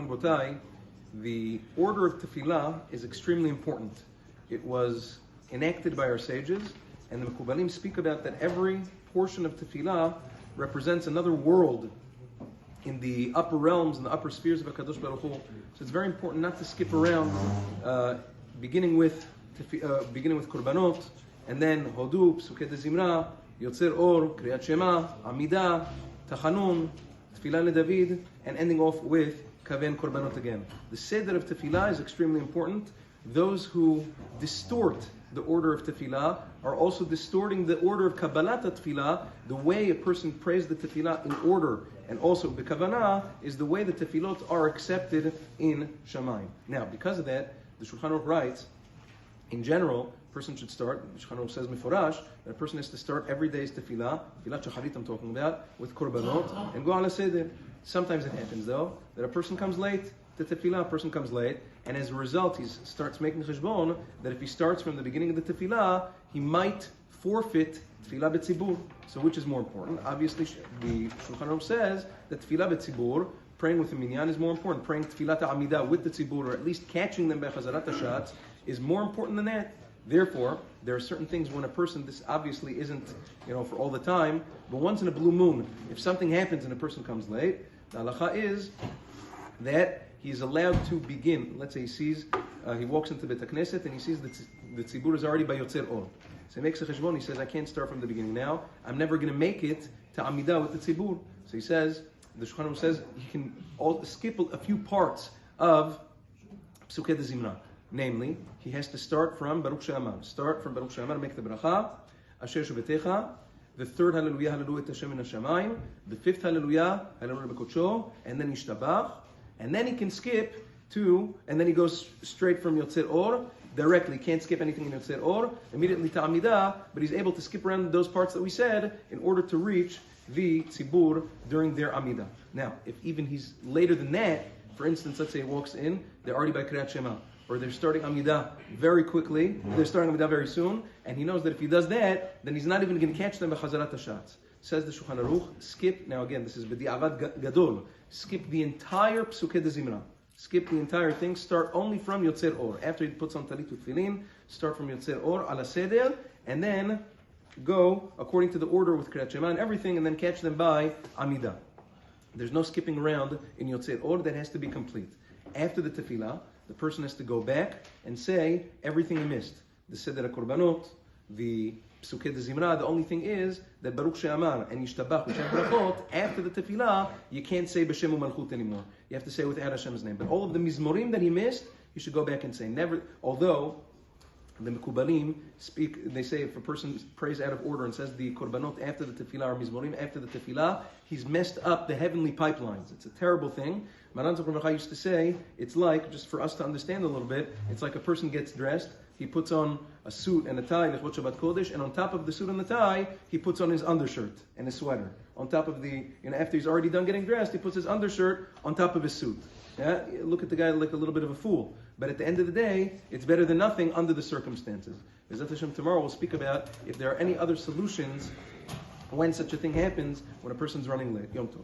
Morning, Botai. The order of Tefillah is extremely important. It was enacted by our sages, and the Mekubalim speak about that every portion of Tefillah represents another world in the upper realms and the upper spheres of HaKadosh Baruch Hu. So it's very important not to skip around, beginning with Korbanot, and then Hodu, Psuket Zimra, Yotzer Or, Kriyat Shema, Amidah, Tachanun, Tefillah LeDavid, and ending off with Kaven Korbanot again. The Seder of Tefillah is extremely important. Those who distort the order of Tefillah are also distorting the order of Kabbalat Tefillah. The way a person prays the Tefillah in order and also the Kavanah is the way the Tefillot are accepted in Shamayim. Now, because of that, the Shulchan Aruch writes, in general, a person should start, the Shulchan Aruch says Meforash, that a person has to start every day's Tefillah, Tefillah Shacharit I'm talking about, with Korbanot, and go ala Seder. Sometimes it happens though, that a person comes late to Tefillah, a person comes late, and as a result he starts making cheshbon that if he starts from the beginning of the Tefillah, he might forfeit Tefillah B'tzibur. So which is more important? Obviously, the Shulchan Aruch says that Tefillah B'tzibur, praying with the minyan, is more important. Praying Tefillah Ta'amidah with the tzibur, or at least catching them by Chazarat HaShatz, is more important than that. Therefore, there are certain things when a person, this obviously isn't, for all the time, but once in a blue moon, if something happens and a person comes late, the halacha is that he's allowed to begin. Let's say he walks into Beit HaKnesset and he sees that the tzibur is already by Yotzer Or. So he makes a cheshbon, he says, I can't start from the beginning now. I'm never going to make it to Amidah with the tzibur. So he says, the Shulchan Aruch says, he can skip a few parts of Psuket Zimra. Namely, he has to start from Baruch She'amar. Start from Baruch She'amar, make the bracha, Asher Shubetecha, the third Hallelujah, Hallelujah, Hashem in Hashamayim, the fifth Hallelujah, Hallelujah B'Kodsho, and then Yishtabach, and then he can skip to, and then he goes straight from Yotzer Or, directly, can't skip anything in Yotzer Or, immediately to Amidah, but he's able to skip around those parts that we said in order to reach the Tzibur during their Amidah. Now, if even he's later than that, for instance, let's say he walks in, they're already by Kriyat Shema, or they're starting Amidah very quickly, they're starting Amidah very soon, and he knows that if he does that, then he's not even going to catch them by Chazarat HaShatz. Says the Shulchan Aruch, skip, now again, this is B'di'avad Gadol, skip the entire Psuket Zimra. Skip the entire thing, start only from Yotzer Or. After he puts on Talit Tefillin, start from Yotzer Or, ala Seder, and then go according to the order with Kriyat Shema and everything, and then catch them by Amidah. There's no skipping around in Yotzer Or, that has to be complete. After the Tefillah, the person has to go back and say everything he missed. The Seder HaKorbanot, the Psuket Zimra, the only thing is that Baruch She'amar and Yishtabach, which have brachot, after the Tefillah, you can't say B'Shem U'Malchut anymore. You have to say without Hashem's name. But all of the Mizmorim that he missed, you should go back and say. Never. Although the Mekubalim speak, they say if a person prays out of order and says the Korbanot after the Tefillah or Mizmorim after the Tefillah, he's messed up the heavenly pipelines. It's a terrible thing. Maran Zohar used to say, it's like, just for us to understand a little bit, it's like a person gets dressed, he puts on a suit and a tie, Lechot Shabbat Kodesh, and on top of the suit and the tie, he puts on his undershirt and his sweater. On top of after he's already done getting dressed, he puts his undershirt on top of his suit. Yeah? Look at the guy like a little bit of a fool. But at the end of the day, it's better than nothing under the circumstances. Bezat Hashem, tomorrow we'll speak about if there are any other solutions when such a thing happens, when a person's running late. Yom Tov.